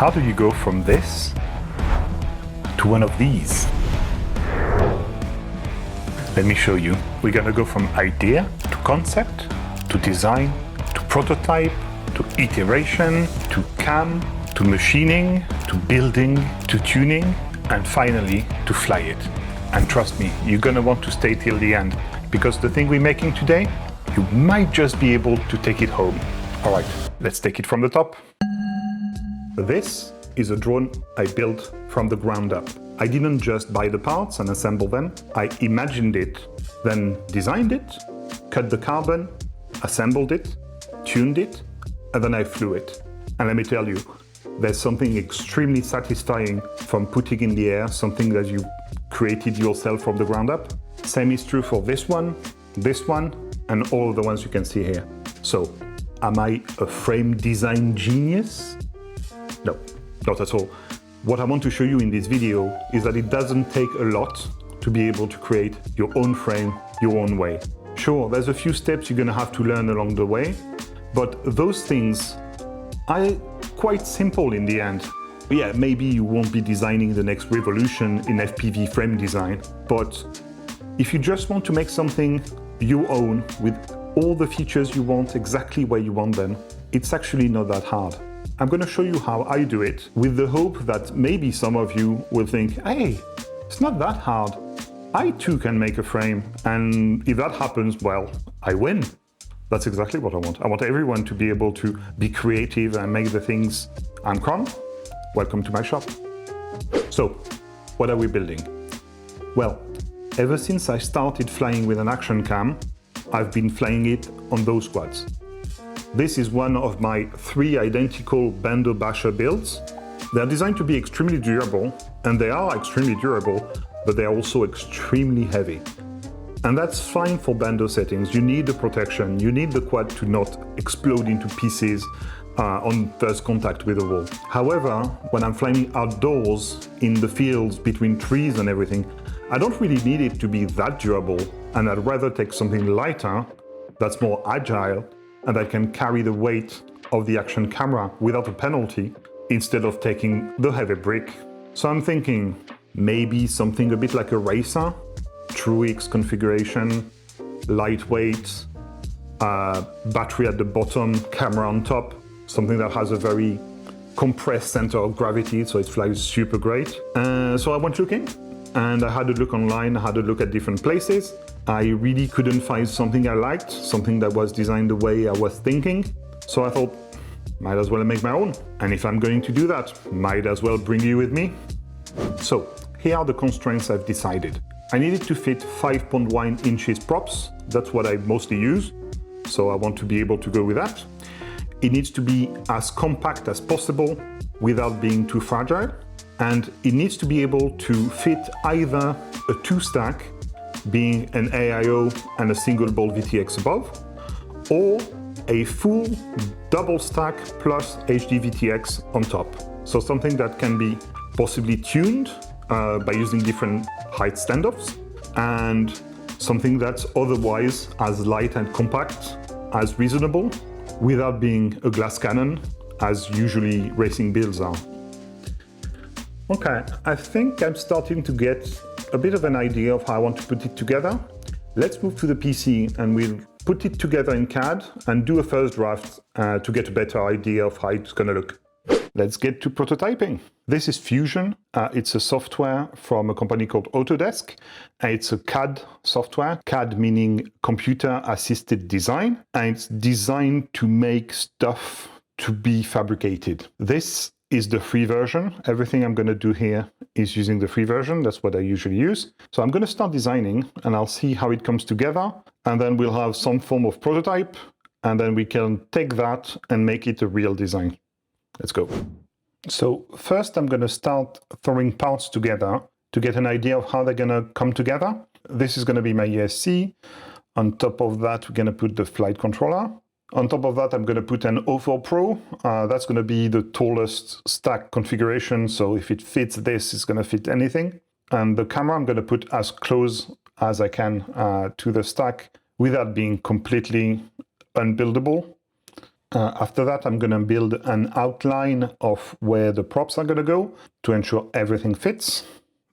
how do you go from this to one of these? Let me show you. We're gonna go from idea to concept, to design, to prototype, to iteration, to cam, to machining, to building, to tuning, and finally to fly it. And trust me, you're gonna want to stay till the end, because the thing we're making today, you might just be able to take it home. All right, let's take it from the top. This is a drone I built from the ground up. I didn't just buy the parts and assemble them. I imagined it, then designed it, cut the carbon, assembled it, tuned it, and then I flew it. And let me tell you, there's something extremely satisfying from putting in the air something that you created yourself from the ground up. Same is true for this one, and all the ones you can see here. So, am I a frame design genius? No, not at all. What I want to show you in this video is that it doesn't take a lot to be able to create your own frame, your own way. Sure, there's a few steps you're gonna have to learn along the way, but those things are quite simple in the end. Yeah, maybe you won't be designing the next revolution in FPV frame design, but if you just want to make something you own with all the features you want exactly where you want them, it's actually not that hard. I'm going to show you how I do it with the hope that maybe some of you will think, hey, it's not that hard. I too can make a frame, and if that happens, well, I win. That's exactly what I want. I want everyone to be able to be creative and make the things I'm Cron. Welcome to my shop. So, what are we building? Well, ever since I started flying with an action cam, I've been flying it on those quads. This is one of my 3 identical Bando Basher builds. They're designed to be extremely durable, and they are extremely durable, but they're also extremely heavy. And that's fine for Bando settings. You need the protection. You need the quad to not explode into pieces on first contact with the wall. However, when I'm flying outdoors in the fields between trees and everything, I don't really need it to be that durable, and I'd rather take something lighter that's more agile and I can carry the weight of the action camera without a penalty instead of taking the heavy brick. So I'm thinking maybe something a bit like a racer, True X configuration, lightweight, battery at the bottom, camera on top, something that has a very compressed center of gravity, so it flies super great. So I went looking, and I had a look online, I had a look at different places. I really couldn't find something I liked, something that was designed the way I was thinking. So I thought, might as well make my own. And if I'm going to do that, might as well bring you with me. So here are the constraints I've decided. I needed to fit 5.1 inches props. That's what I mostly use. So I want to be able to go with that. It needs to be as compact as possible without being too fragile. And it needs to be able to fit either a 2-stack, being an AIO and a single bolt VTX above, or a full double stack plus HD VTX on top. So something that can be possibly tuned by using different height standoffs, and something that's otherwise as light and compact as reasonable without being a glass cannon as usually racing builds are. Okay, I think I'm starting to get a bit of an idea of how I want to put it together. Let's move to the PC and we'll put it together in CAD and do a first draft to get a better idea of how it's going to look. Let's get to prototyping. This is Fusion. It's a software from a company called Autodesk. It's a CAD software, CAD meaning computer assisted design, and it's designed to make stuff to be fabricated. This is the free version. Everything I'm going to do here is using the free version. That's what I usually use. So I'm going to start designing and I'll see how it comes together. And then we'll have some form of prototype. And then we can take that and make it a real design. Let's go. So first I'm going to start throwing parts together to get an idea of how they're going to come together. This is going to be my ESC. On top of that, we're going to put the flight controller. On top of that, I'm going to put an O4 Pro. That's going to be the tallest stack configuration. So if it fits this, it's going to fit anything. And the camera, I'm going to put as close as I can to the stack without being completely unbuildable. After that, I'm going to build an outline of where the props are going to go to ensure everything fits.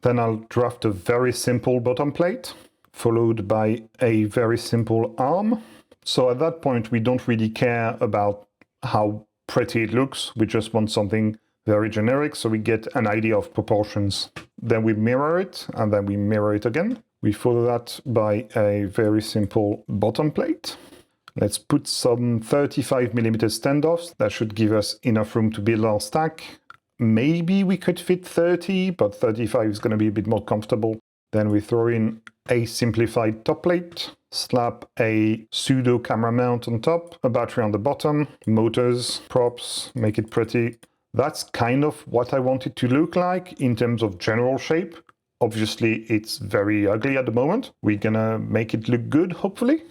Then I'll draft a very simple bottom plate, followed by a very simple arm. So at that point, we don't really care about how pretty it looks. We just want something very generic, so we get an idea of proportions. Then we mirror it, and then we mirror it again. We follow that by a very simple bottom plate. Let's put some 35mm standoffs. That should give us enough room to build our stack. Maybe we could fit 30, but 35 is going to be a bit more comfortable. Then we throw in a simplified top plate, slap a pseudo camera mount on top, a battery on the bottom, motors, props, make it pretty. That's kind of what I want it to look like in terms of general shape. Obviously, it's very ugly at the moment. We're gonna make it look good, hopefully.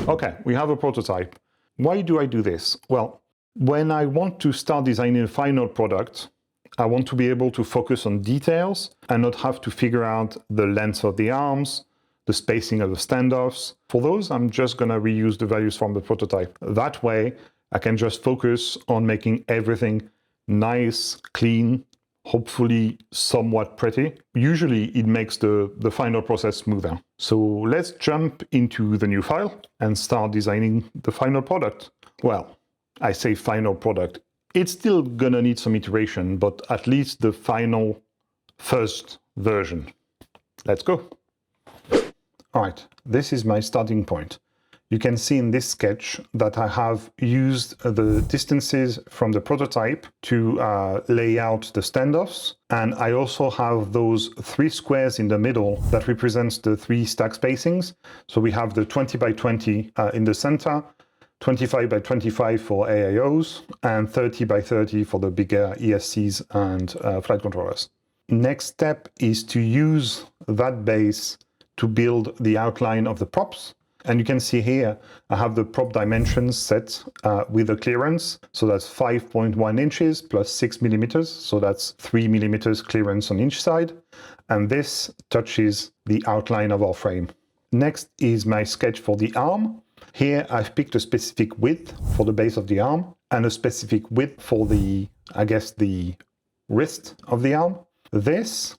Okay, we have a prototype. Why do I do this? Well, when I want to start designing a final product, I want to be able to focus on details and not have to figure out the length of the arms, the spacing of the standoffs. For those, I'm just gonna reuse the values from the prototype. That way, I can just focus on making everything nice, clean, hopefully somewhat pretty. Usually it makes the final process smoother. So let's jump into the new file and start designing the final product. Well, I say final product. It's still gonna need some iteration, but at least the final first version. Let's go. All right, this is my starting point. You can see in this sketch that I have used the distances from the prototype to lay out the standoffs. And I also have those 3 squares in the middle that represents the 3 stack spacings. So we have the 20 by 20 in the center, 25 by 25 for AIOs, and 30 by 30 for the bigger ESCs and flight controllers. Next step is to use that base to build the outline of the props. And you can see here, I have the prop dimensions set with a clearance. So that's 5.1 inches plus 6mm. So that's 3mm clearance on each side. And this touches the outline of our frame. Next is my sketch for the arm. Here I've picked a specific width for the base of the arm and a specific width for the, I guess, the wrist of the arm. This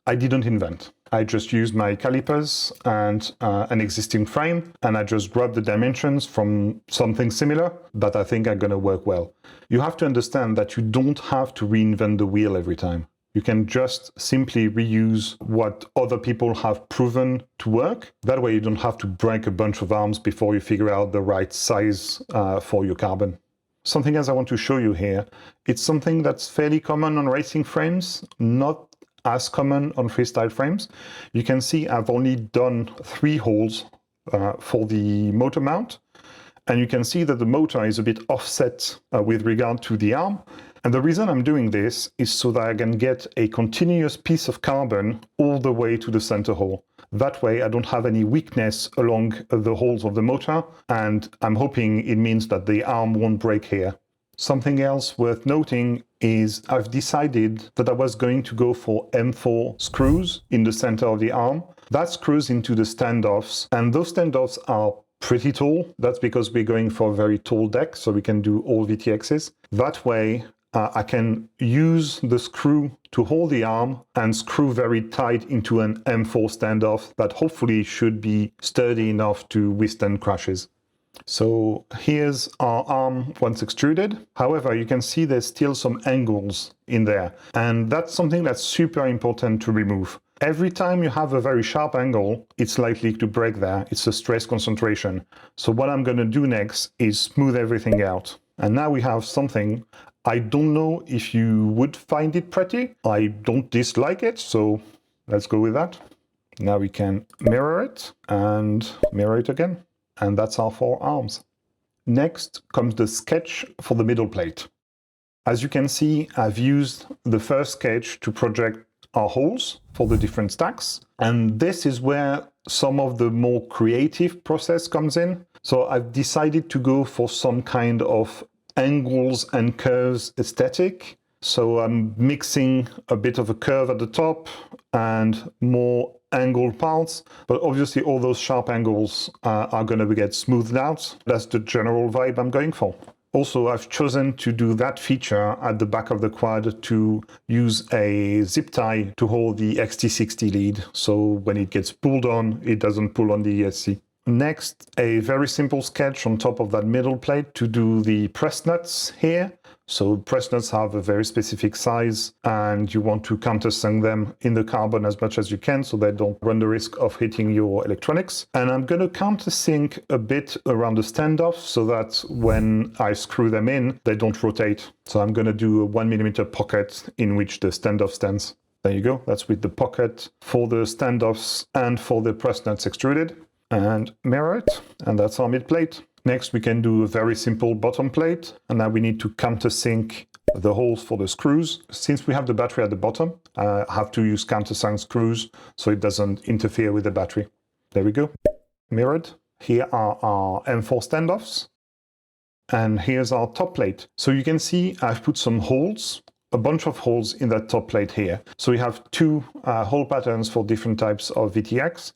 I didn't invent. I just used my calipers and an existing frame, and I just grabbed the dimensions from something similar that I think are going to work well. You have to understand that you don't have to reinvent the wheel every time. You can just simply reuse what other people have proven to work. That way you don't have to break a bunch of arms before you figure out the right size for your carbon. Something else I want to show you here, it's something that's fairly common on racing frames, not as common on freestyle frames. You can see I've only done 3 holes for the motor mount, and you can see that the motor is a bit offset with regard to the arm. And the reason I'm doing this is so that I can get a continuous piece of carbon all the way to the center hole. That way I don't have any weakness along the holes of the motor, and I'm hoping it means that the arm won't break here. Something else worth noting is I've decided that I was going to go for M4 screws in the center of the arm. That screws into the standoffs, and those standoffs are pretty tall. That's because we're going for a very tall deck, so we can do all VTXs. That way, I can use the screw to hold the arm and screw very tight into an M4 standoff that hopefully should be sturdy enough to withstand crashes. So here's our arm once extruded. However, you can see there's still some angles in there, and that's something that's super important to remove. Every time you have a very sharp angle, it's likely to break there. It's a stress concentration. So what I'm going to do next is smooth everything out. And now we have something. I don't know if you would find it pretty. I don't dislike it, so let's go with that. Now we can mirror it and mirror it again. And that's our 4 arms. Next comes the sketch for the middle plate. As you can see, I've used the first sketch to project our holes for the different stacks. And this is where some of the more creative process comes in. So I've decided to go for some kind of angles and curves aesthetic. So I'm mixing a bit of a curve at the top and more angled parts, but obviously all those sharp angles are going to get smoothed out. That's the general vibe I'm going for. Also, I've chosen to do that feature at the back of the quad to use a zip tie to hold the XT60 lead. So when it gets pulled on, it doesn't pull on the ESC. Next, a very simple sketch on top of that middle plate to do the press nuts here. So press nuts have a very specific size and you want to countersunk them in the carbon as much as you can so they don't run the risk of hitting your electronics. And I'm going to countersink a bit around the standoff so that when I screw them in, they don't rotate. So I'm going to do a 1mm pocket in which the standoff stands. There you go. That's with the pocket for the standoffs and for the press nuts extruded. And mirror it, and that's our mid plate. Next, we can do a very simple bottom plate, and now we need to countersink the holes for the screws. Since we have the battery at the bottom, I have to use countersunk screws so it doesn't interfere with the battery. There we go, mirrored. Here are our M4 standoffs, and here's our top plate. So you can see I've put some holes, a bunch of holes in that top plate here. So we have two hole patterns for different types of VTX.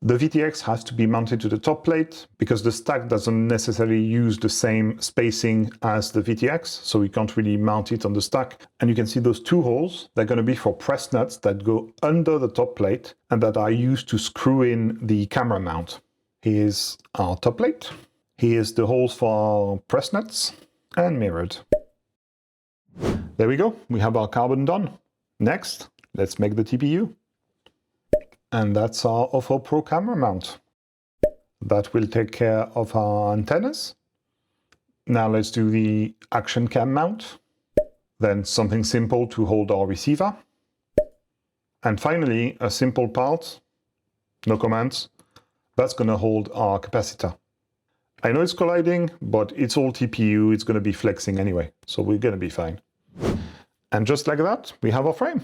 The VTX has to be mounted to the top plate because the stack doesn't necessarily use the same spacing as the VTX, so we can't really mount it on the stack. And you can see those two holes, they're going to be for press nuts that go under the top plate and that are used to screw in the camera mount. Here's our top plate. Here's the holes for our press nuts and mirrored. There we go, we have our carbon done. Next, let's make the TPU. And that's our OFO Pro camera mount. That will take care of our antennas. Now let's do the action cam mount. Then something simple to hold our receiver. And finally, a simple part, no commands, that's going to hold our capacitor. I know it's colliding, but it's all TPU, it's going to be flexing anyway, so we're going to be fine. And just like that, we have our frame.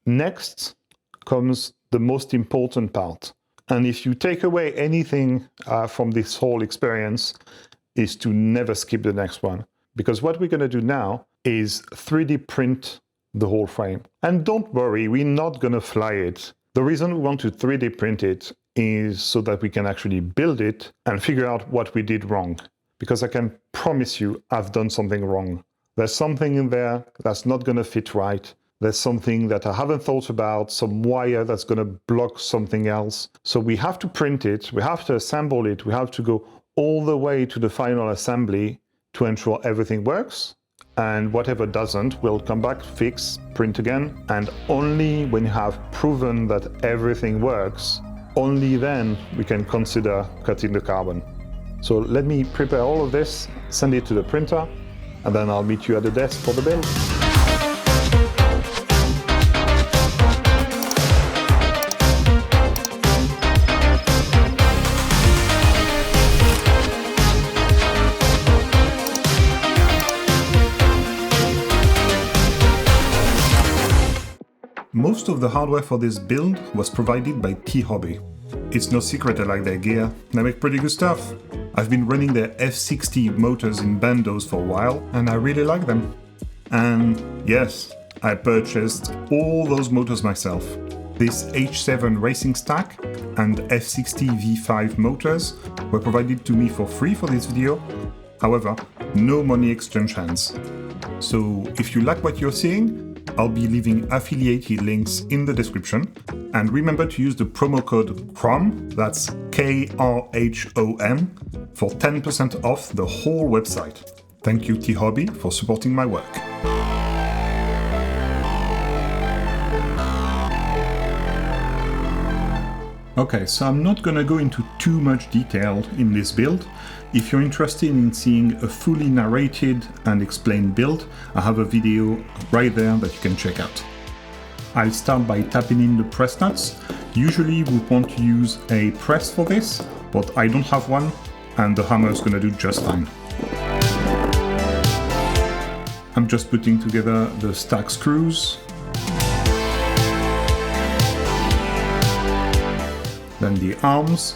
Next comes the most important part. And if you take away anything from this whole experience, is to never skip the next one. Because what we're going to do now is 3D print the whole frame. And don't worry, we're not going to fly it. The reason we want to 3D print it is so that we can actually build it and figure out what we did wrong. Because I can promise you I've done something wrong. There's something in there that's not going to fit right. There's something that I haven't thought about, some wire that's going to block something else. So we have to print it, we have to assemble it, we have to go all the way to the final assembly to ensure everything works. And whatever doesn't, we'll come back, fix, print again. And only when you have proven that everything works, only then we can consider cutting the carbon. So let me prepare all of this, send it to the printer, and then I'll meet you at the desk for the build. Most of the hardware for this build was provided by T-Hobby. It's no secret I like their gear, they make pretty good stuff. I've been running their F60 motors in bandos for a while and I really like them. And yes, I purchased all those motors myself. This H7 racing stack and F60 V5 motors were provided to me for free for this video. However, no money exchange hands. So if you like what you're seeing, I'll be leaving affiliated links in the description. And remember to use the promo code KROHM, that's KRHOM, for 10% off the whole website. Thank you T-Hobby for supporting my work. Okay, so I'm not gonna go into too much detail in this build. If you're interested in seeing a fully narrated and explained build, I have a video right there that you can check out. I'll start by tapping in the press nuts. Usually we want to use a press for this, but I don't have one, and the hammer is gonna do just fine. I'm just putting together the stack screws. Then the arms.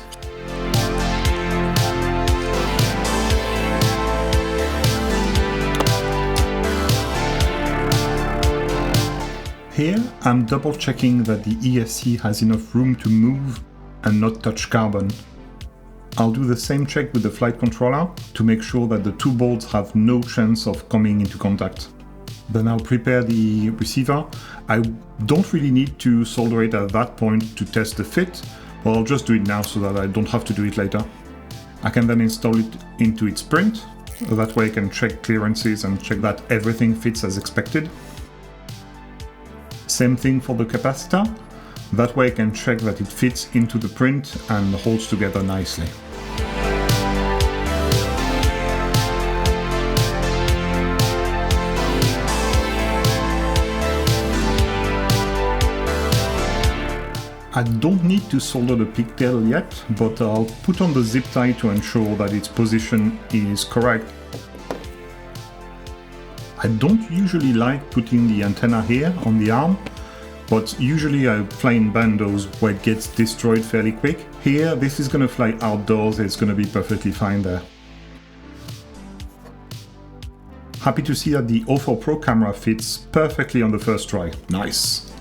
Here, I'm double checking that the ESC has enough room to move and not touch carbon. I'll do the same check with the flight controller to make sure that the two bolts have no chance of coming into contact. Then I'll prepare the receiver. I don't really need to solder it at that point to test the fit, but I'll just do it now so that I don't have to do it later. I can then install it into its print. That way I can check clearances and check that everything fits as expected. Same thing for the capacitor. That way I can check that it fits into the print and holds together nicely. I don't need to solder the pigtail yet, but I'll put on the zip tie to ensure that its position is correct. I don't usually like putting the antenna here on the arm, but usually I fly in bandos where it gets destroyed fairly quick. Here, this is going to fly outdoors, it's going to be perfectly fine there. Happy to see that the O4 Pro camera fits perfectly on the first try. Nice!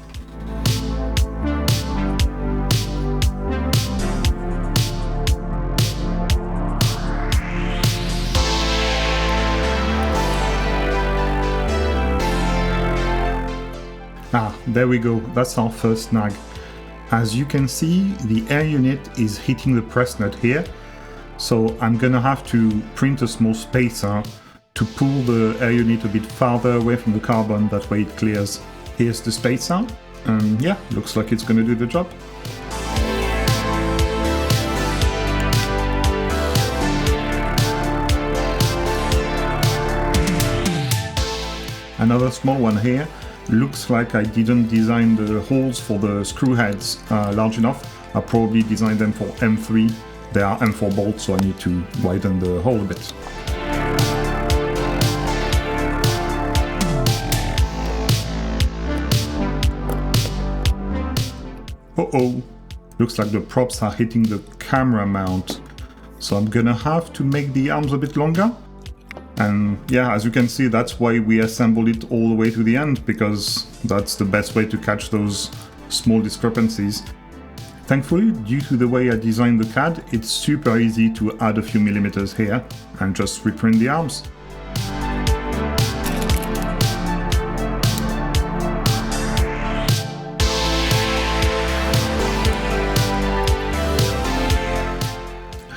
Ah, there we go, that's our first snag. As you can see, the air unit is hitting the press nut here, so I'm gonna have to print a small spacer to pull the air unit a bit farther away from the carbon, that way it clears. Here's the spacer, and yeah, looks like it's gonna do the job. Another small one here. Looks like I didn't design the holes for the screw heads large enough. I probably designed them for M3. They are M4 bolts, so I need to widen the hole a bit. Uh-oh, looks like the props are hitting the camera mount. So I'm gonna have to make the arms a bit longer. And yeah, as you can see, that's why we assembled it all the way to the end, because that's the best way to catch those small discrepancies. Thankfully, due to the way I designed the CAD, it's super easy to add a few millimeters here and just reprint the arms.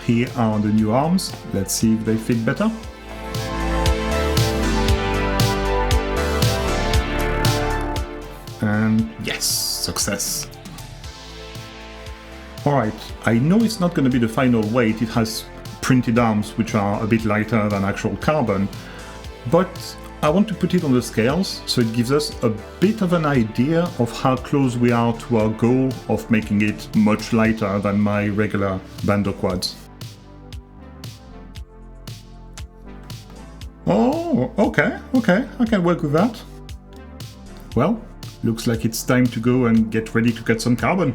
Here are the new arms. Let's see if they fit better. And yes, success. Alright, I know it's not going to be the final weight, it has printed arms which are a bit lighter than actual carbon, but I want to put it on the scales so it gives us a bit of an idea of how close we are to our goal of making it much lighter than my regular bando quads. Oh, okay, I can work with that. Well, looks like it's time to go and get ready to cut some carbon.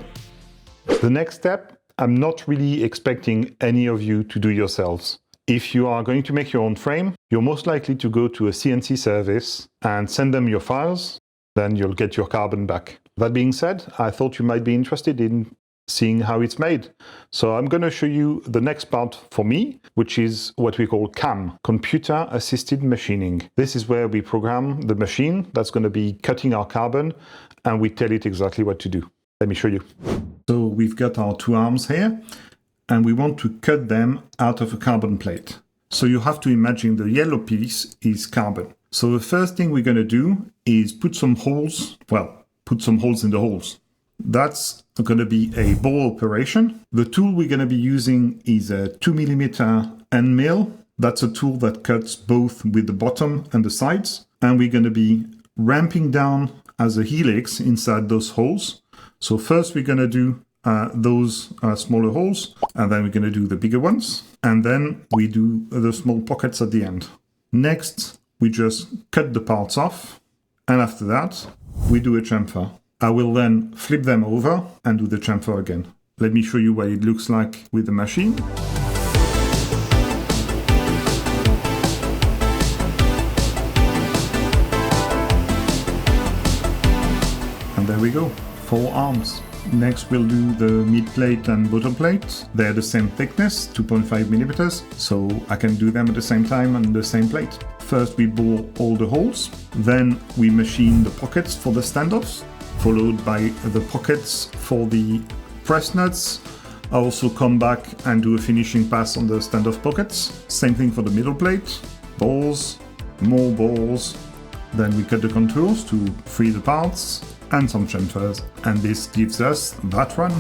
The next step, I'm not really expecting any of you to do yourselves. If you are going to make your own frame, you're most likely to go to a CNC service and send them your files, then you'll get your carbon back. That being said, I thought you might be interested in seeing how it's made. So I'm going to show you the next part for me, which is what we call CAM, Computer Assisted Machining. This is where we program the machine that's going to be cutting our carbon, and we tell it exactly what to do. Let me show you. So we've got our two arms here, and we want to cut them out of a carbon plate. So you have to imagine the yellow piece is carbon. So the first thing we're going to do is put some holes in the holes. That's going to be a ball operation. The tool we're going to be using is a 2mm end mill. That's a tool that cuts both with the bottom and the sides. And we're going to be ramping down as a helix inside those holes. So first we're going to do those smaller holes, and then we're going to do the bigger ones. And then we do the small pockets at the end. Next, we just cut the parts off. And after that, we do a chamfer. I will then flip them over and do the chamfer again. Let me show you what it looks like with the machine. we go, 4 arms. Next we'll do the mid plate and bottom plate. They're the same thickness, 2.5 millimeters, so I can do them at the same time on the same plate. First we bore all the holes, then we machine the pockets for the standoffs, followed by the pockets for the press nuts. I also come back and do a finishing pass on the standoff pockets. Same thing for the middle plate, balls, more balls. Then we cut the contours to free the parts and some chamfers, and this gives us that run.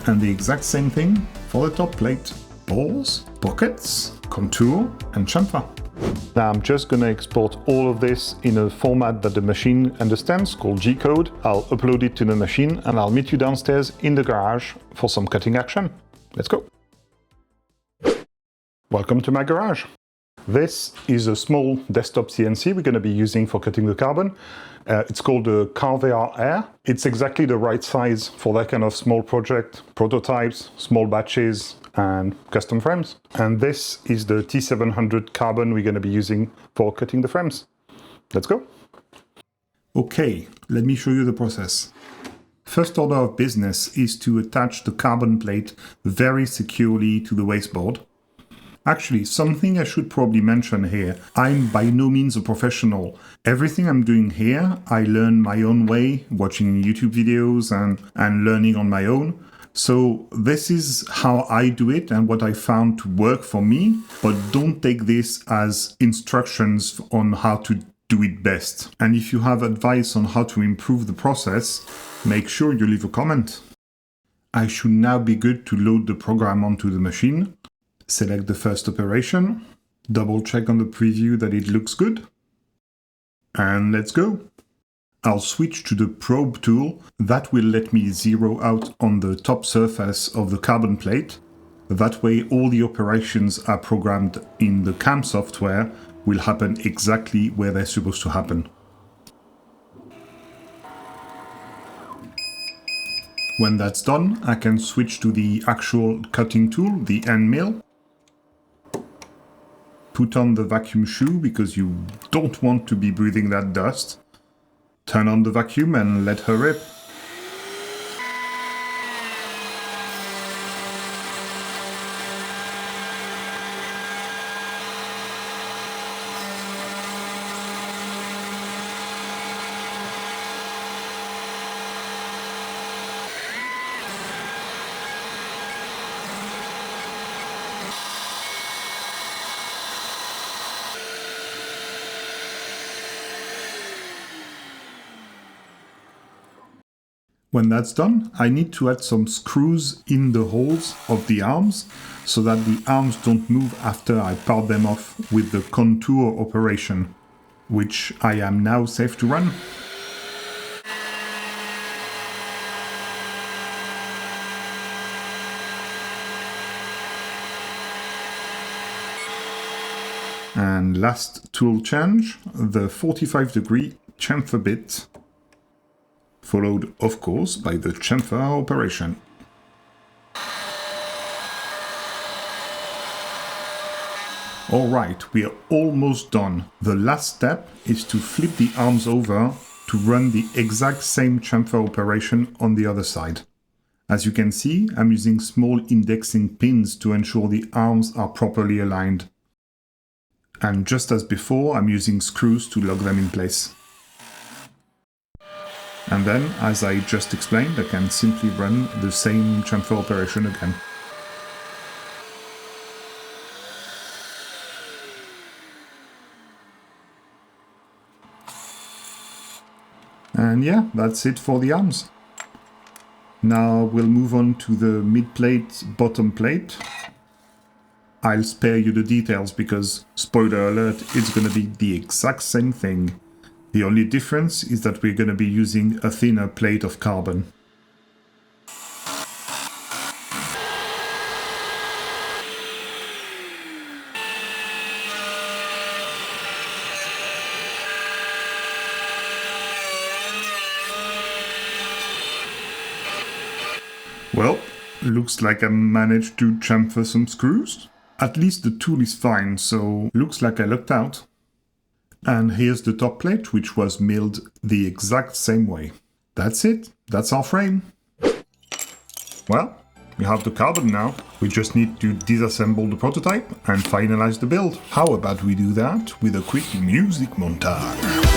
And the exact same thing for the top plate. Balls, pockets, contour and chamfer. Now I'm just going to export all of this in a format that the machine understands called G-code. I'll upload it to the machine and I'll meet you downstairs in the garage for some cutting action. Let's go. Welcome to my garage. This is a small desktop CNC we're going to be using for cutting the carbon. It's called a Carver Air. It's exactly the right size for that kind of small project, prototypes, small batches, and custom frames. And this is the T700 carbon we're going to be using for cutting the frames. Let's go. Okay, let me show you the process. First order of business is to attach the carbon plate very securely to the wasteboard. Actually, something I should probably mention here, I'm by no means a professional. Everything I'm doing here, I learn my own way, watching YouTube videos and learning on my own. So this is how I do it and what I found to work for me, but don't take this as instructions on how to do it best. And if you have advice on how to improve the process, make sure you leave a comment. I should now be good to load the program onto the machine. Select the first operation, double check on the preview that it looks good, and let's go. I'll switch to the probe tool. That will let me zero out on the top surface of the carbon plate. That way all the operations are programmed in the CAM software will happen exactly where they're supposed to happen. When that's done, I can switch to the actual cutting tool, the end mill. Put on the vacuum shoe because you don't want to be breathing that dust. Turn on the vacuum and let her rip. When that's done, I need to add some screws in the holes of the arms so that the arms don't move after I power them off with the contour operation, which I am now safe to run. And last tool change, the 45-degree chamfer bit, followed, of course, by the chamfer operation. Alright, we are almost done. The last step is to flip the arms over to run the exact same chamfer operation on the other side. As you can see, I'm using small indexing pins to ensure the arms are properly aligned. And just as before, I'm using screws to lock them in place. And then, as I just explained, I can simply run the same chamfer operation again. And yeah, that's it for the arms. Now we'll move on to the mid plate, bottom plate. I'll spare you the details because, spoiler alert, it's going to be the exact same thing. The only difference is that we're going to be using a thinner plate of carbon. Well, looks like I managed to chamfer some screws. At least the tool is fine, so looks like I lucked out. And here's the top plate, which was milled the exact same way. That's it. That's our frame. Well, we have the carbon now. We just need to disassemble the prototype and finalize the build. How about we do that with a quick music montage?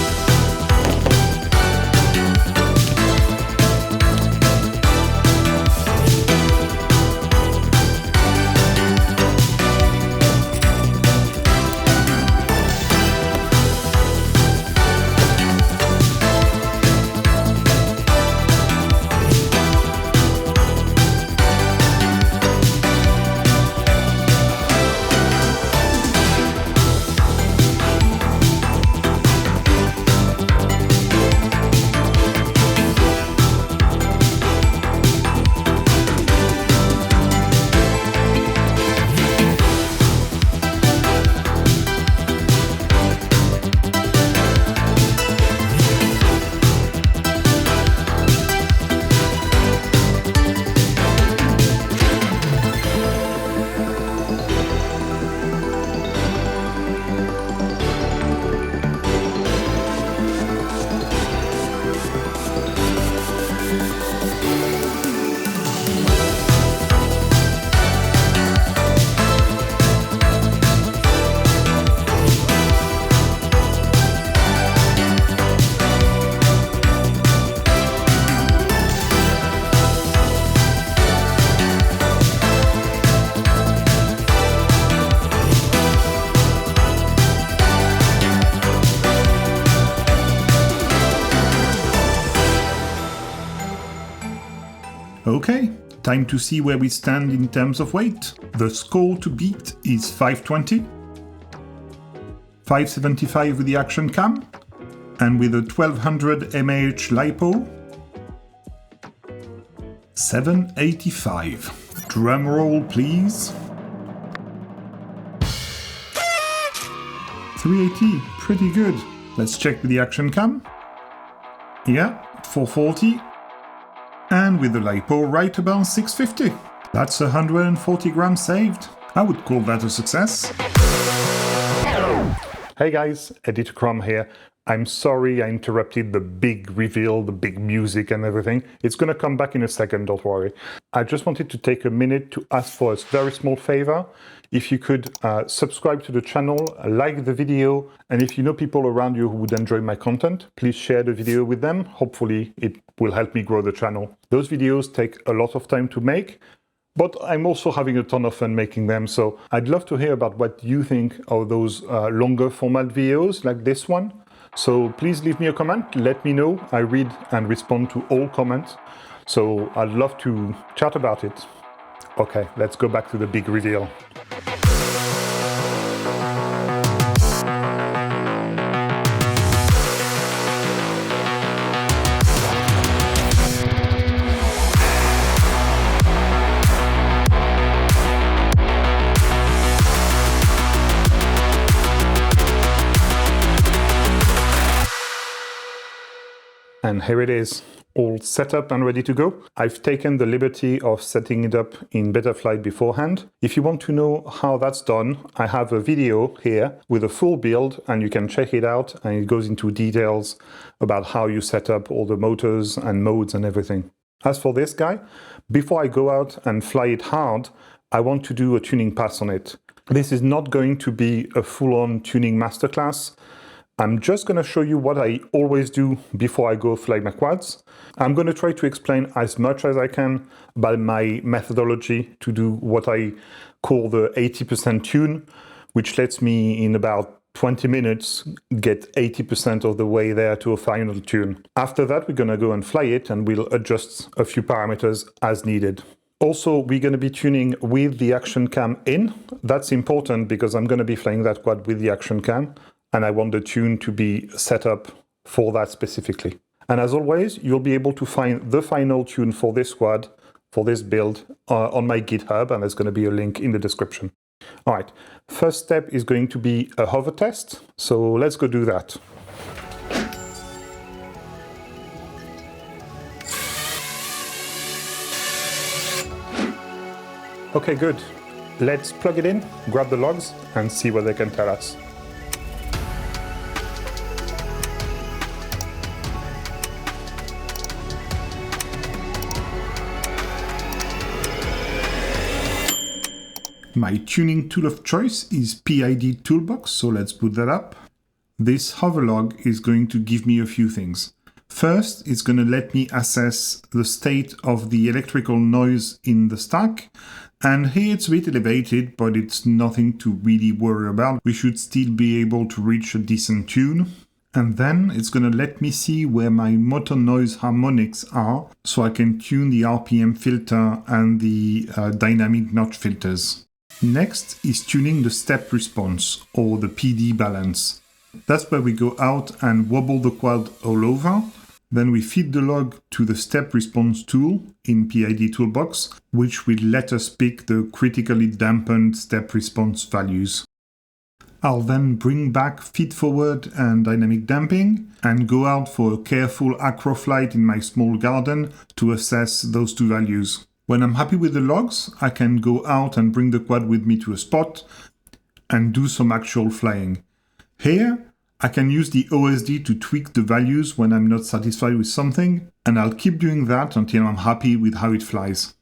Okay, time to see where we stand in terms of weight. The score to beat is 520, 575 with the action cam, and with a 1200 mAh LiPo, 785. Drum roll, please. 380, pretty good. Let's check with the action cam. Yeah, 440. And with the LiPo right about 650. That's 140 grams saved. I would call that a success. Hey guys, Editor Crom here. I'm sorry I interrupted the big reveal, the big music and everything. It's gonna come back in a second, don't worry. I just wanted to take a minute to ask for a very small favor. If you could subscribe to the channel, like the video, and if you know people around you who would enjoy my content, please share the video with them. Hopefully it will help me grow the channel. Those videos take a lot of time to make, but I'm also having a ton of fun making them, so I'd love to hear about what you think of those longer format videos like this one. So please leave me a comment, let me know. I read and respond to all comments, so I'd love to chat about it. Okay, let's go back to the big reveal. And here it is, all set up and ready to go. I've taken the liberty of setting it up in Betaflight beforehand. If you want to know how that's done, I have a video here with a full build and you can check it out, and it goes into details about how you set up all the motors and modes and everything. As for this guy, before I go out and fly it hard, I want to do a tuning pass on it. This is not going to be a full-on tuning masterclass. I'm just going to show you what I always do before I go fly my quads. I'm going to try to explain as much as I can about my methodology to do what I call the 80% tune, which lets me in about 20 minutes get 80% of the way there to a final tune. After that, we're going to go and fly it and we'll adjust a few parameters as needed. Also, we're going to be tuning with the action cam in. That's important because I'm going to be flying that quad with the action cam, and I want the tune to be set up for that specifically. And as always, you'll be able to find the final tune for this quad, for this build, on my GitHub, and there's going to be a link in the description. All right, first step is going to be a hover test, so let's go do that. Okay, good. Let's plug it in, grab the logs, and see what they can tell us. My tuning tool of choice is PID Toolbox, so let's put that up. This hover log is going to give me a few things. First, it's going to let me assess the state of the electrical noise in the stack. And here it's a bit elevated, but it's nothing to really worry about. We should still be able to reach a decent tune. And then it's going to let me see where my motor noise harmonics are, so I can tune the RPM filter and the dynamic notch filters. Next is tuning the step response, or the PD balance. That's where we go out and wobble the quad all over. Then we feed the log to the step response tool in PID Toolbox, which will let us pick the critically dampened step response values. I'll then bring back feed forward and dynamic damping and go out for a careful acro flight in my small garden to assess those two values. When I'm happy with the logs, I can go out and bring the quad with me to a spot and do some actual flying. Here, I can use the OSD to tweak the values when I'm not satisfied with something, and I'll keep doing that until I'm happy with how it flies.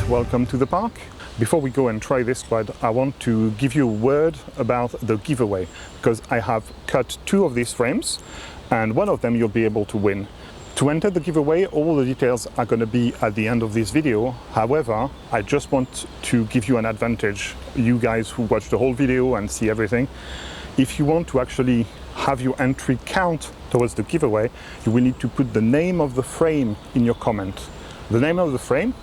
Welcome to the park. Before we go and try this quad, I want to give you a word about the giveaway, because I have cut 2 of these frames and one of them you'll be able to win. To enter the giveaway, all the details are going to be at the end of this video. However, I just want to give you an advantage, you guys who watch the whole video and see everything. If you want to actually have your entry count towards the giveaway, you will need to put the name of the frame in your comment. The name of the frame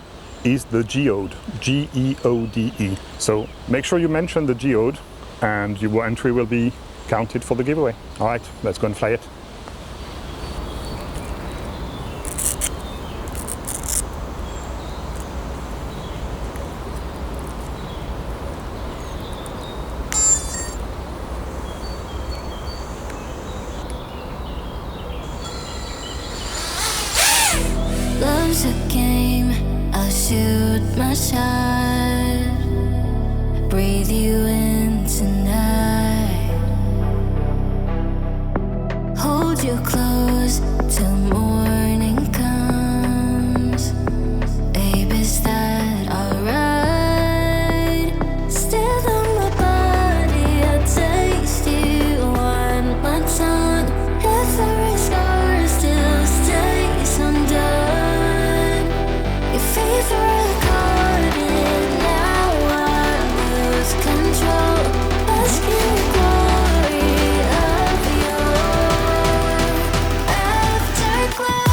is the geode, G-E-O-D-E. So make sure you mention the geode and your entry will be counted for the giveaway. All right, let's go and fly it. Love's a game, I'll shoot my shot, breathe you in tonight, hold you close till morning comes. Babe, is that alright? Still on my body, I'll taste you on my tongue. Every scar still stays undone. Your favorite card, and now I lose control. Let's get glory of your afterglow.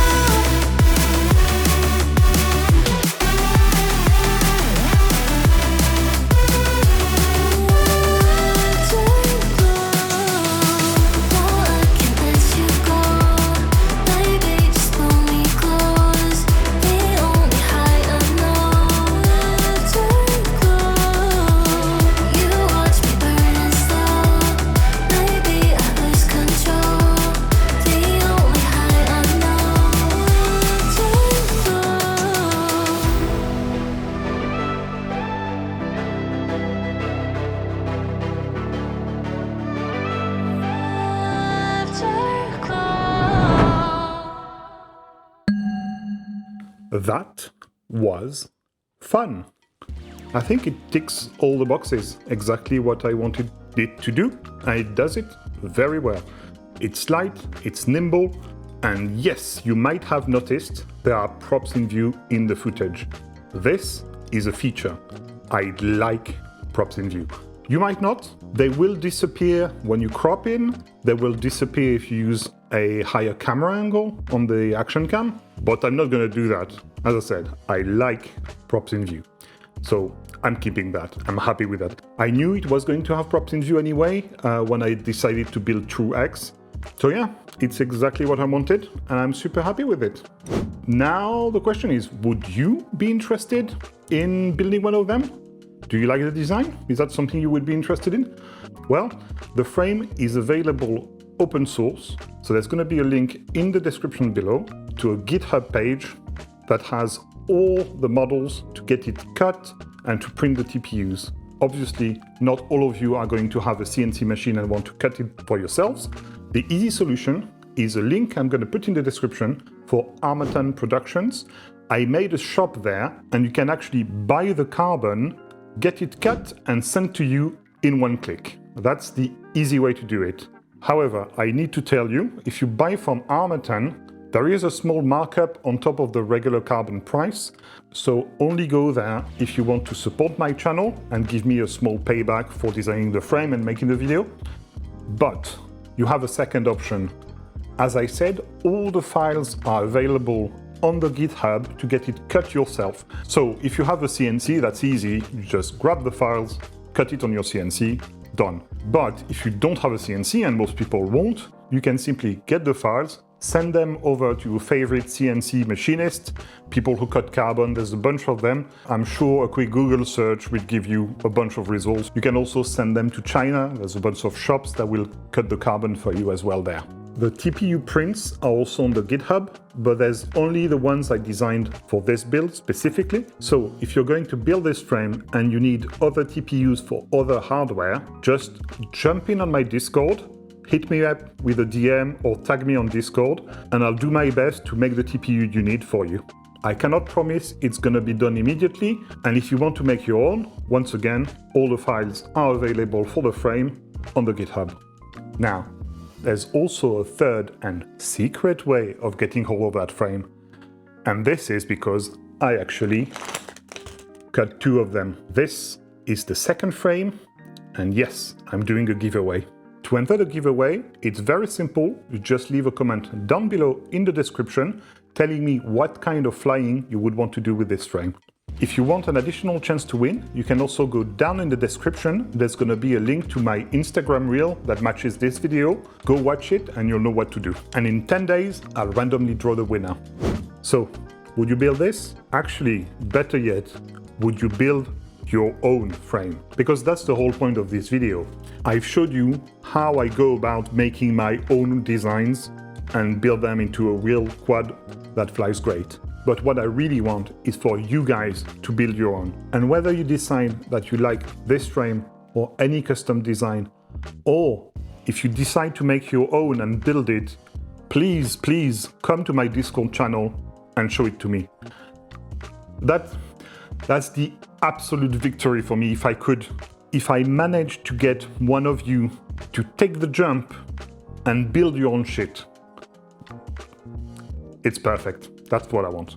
That was fun. I think it ticks all the boxes, exactly what I wanted it to do, and it does it very well. It's light, it's nimble, and yes, you might have noticed there are props in view in the footage. This is a feature. I like props in view. You might not. They will disappear when you crop in. They will disappear if you use a higher camera angle on the action cam, but I'm not going to do that. As I said, I like props in view. So I'm keeping that. I'm happy with that. I knew it was going to have props in view anyway when I decided to build True X. So yeah, it's exactly what I wanted and I'm super happy with it. Now the question is, would you be interested in building one of them? Do you like the design? Is that something you would be interested in? Well, the frame is available open source. So there's going to be a link in the description below to a GitHub page that has all the models to get it cut and to print the TPUs. Obviously, not all of you are going to have a CNC machine and want to cut it for yourselves. The easy solution is a link I'm going to put in the description for Armatan Productions. I made a shop there, and you can actually buy the carbon, get it cut and sent to you in one click. That's the easy way to do it. However, I need to tell you, if you buy from Armatan, there is a small markup on top of the regular carbon price, so only go there if you want to support my channel and give me a small payback for designing the frame and making the video. But you have a second option. As I said, all the files are available on the GitHub to get it cut yourself. So if you have a CNC, that's easy. You just grab the files, cut it on your CNC, done. But if you don't have a CNC, and most people won't, you can simply get the files, send them over to your favorite CNC machinist, people who cut carbon, there's a bunch of them. I'm sure a quick Google search will give you a bunch of results. You can also send them to China. There's a bunch of shops that will cut the carbon for you as well there. The TPU prints are also on the GitHub, but there's only the ones I designed for this build specifically. So if you're going to build this frame and you need other TPUs for other hardware, just jump in on my Discord, hit me up with a DM or tag me on Discord, and I'll do my best to make the TPU you need for you. I cannot promise it's gonna be done immediately, and if you want to make your own, once again, all the files are available for the frame on the GitHub. Now, there's also a third and secret way of getting hold of that frame. And this is because I actually cut two of them. This is the second frame, and yes, I'm doing a giveaway. To enter the giveaway, it's very simple. You just leave a comment down below in the description telling me what kind of flying you would want to do with this frame. If you want an additional chance to win, you can also go down in the description. There's going to be a link to my Instagram reel that matches this video. Go watch it and you'll know what to do. And in 10 days, I'll randomly draw the winner. So, would you build this? Actually, better yet, would you build your own frame? Because that's the whole point of this video. I've showed you how I go about making my own designs and build them into a real quad that flies great. But what I really want is for you guys to build your own. And whether you decide that you like this frame or any custom design, or if you decide to make your own and build it, please come to my Discord channel and show it to me. That's the absolute victory for me if I manage to get one of you to take the jump and build your own shit. It's perfect. That's what I want.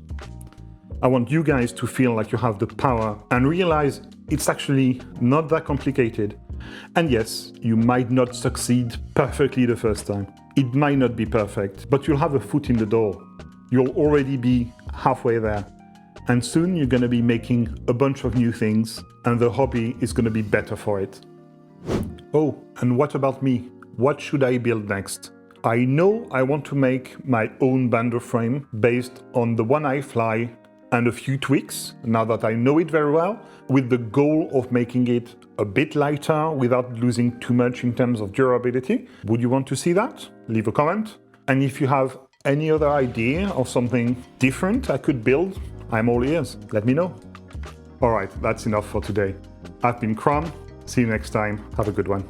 I want you guys to feel like you have the power and realize it's actually not that complicated. And yes, you might not succeed perfectly the first time. It might not be perfect, but you'll have a foot in the door. You'll already be halfway there. And soon you're going to be making a bunch of new things, and the hobby is going to be better for it. Oh, and what about me? What should I build next? I know I want to make my own bander frame based on the one I fly and a few tweaks, now that I know it very well, with the goal of making it a bit lighter without losing too much in terms of durability. Would you want to see that? Leave a comment. And if you have any other idea of something different I could build, I'm all ears. Let me know. All right, that's enough for today. I've been Crom. See you next time. Have a good one.